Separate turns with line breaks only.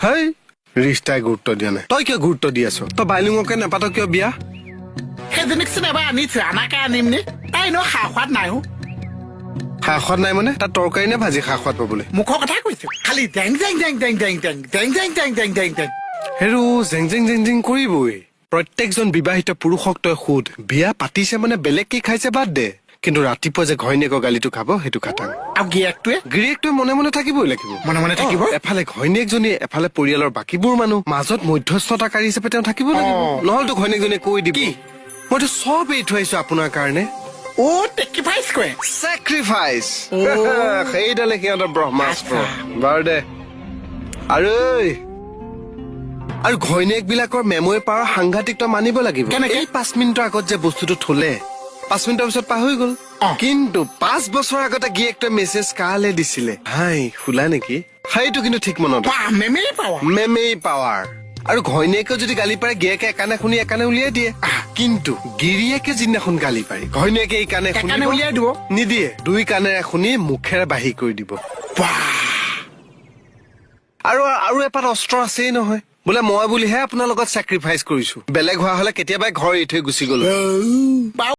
হেই ৰিষ্টাই গুৰুত্ব দিয়া নাই তই কিয় গুৰুত্ব দি আছ তই বাইলিঙকে নাপাত কিয় বিয়া
সেইজনীকচোন এবাৰ আনিছো আনাকে আনিম নে তাই এনেও খা সোৱাদ নাই
খা সোৱাদ নাই মানে তাত তৰকাৰী নে ভাজি খা সোৱাদ পাবলৈ
মুখৰ কথা কৈছো খালি টেং টেং টেং টেং টেং টেং টেং টেং টেং টেং টেং টেং
হেৰু জেং জেং জেং জেং কৰিবই প্ৰত্যেকজন বিবাহিত পুৰুষক তই সোধ বিয়া পাতিছে মানে বেলেগ কি খাইছে বাদ দে কিন্তু ৰাতিপুৱা যে ঘৈণীয়েকৰ গালিটো খাব সেইটো খাটাং
আৰু
গিৰিয়েকটোৱে মনে মনে থাকিবই লাগিব
মনে মনে থাকিব
এফালে ঘৈণীয়েকজনীয়ে এফালে পৰিয়ালৰ বাকীবোৰ মানুহ মাজত মধ্যস্থতাকাৰী হিচাপে তেওঁ থাকিব লাগিব নহ'লেতো ঘৈণীয়েকজনীয়ে কৈ দিব মইতো চব এৰি থৈ আহিছো আপোনাৰ কাৰণে
টেকিফাইচ কৰে
চেক্ৰিফাইচ সেইডালে সিহঁতৰ ব্ৰহ্মাস্ত্ৰ বাৰু দে আৰু ঘৈণীয়েক বিলাকৰ মেমৰি পাৱাৰ সাংঘাতিক তই মানিব লাগিব
কেনেকে?
এই 5 মিনিটৰ আগত যে বস্তুটো থলে 5 মিনিটৰ পিছত পাহৰি গল কিন্তু 5 বছৰ আগতে গিয়েকটোৱে মেছেজ কালে দিছিলে হাই শুলা নেকি সেইটো কিন্তু ঠিক মনত মেমৰি পাৱাৰ আৰু ঘৈণীয়েকে যদি গালি পাৰে গিয়েকে একানে শুনি একানে উলিয়াই দিয়ে কিন্তু গিৰিয়েকে যিদিনাখন গালি পাৰি ঘৈণীয়েকে এই কানে শুনি
উলিয়াই দিব
নিদিয়ে দুই কানেৰে শুনি মুখেৰে বাহি কৰি দিব আৰু এপাত অস্ত্ৰ আছেই নহয় বোলে মই বুলিহে আপোনাৰ লগত চেক্ৰিফাইচ কৰিছো বেলেগ হোৱা হলে কেতিয়াবাই ঘৰ এৰি থৈ গুচি গলো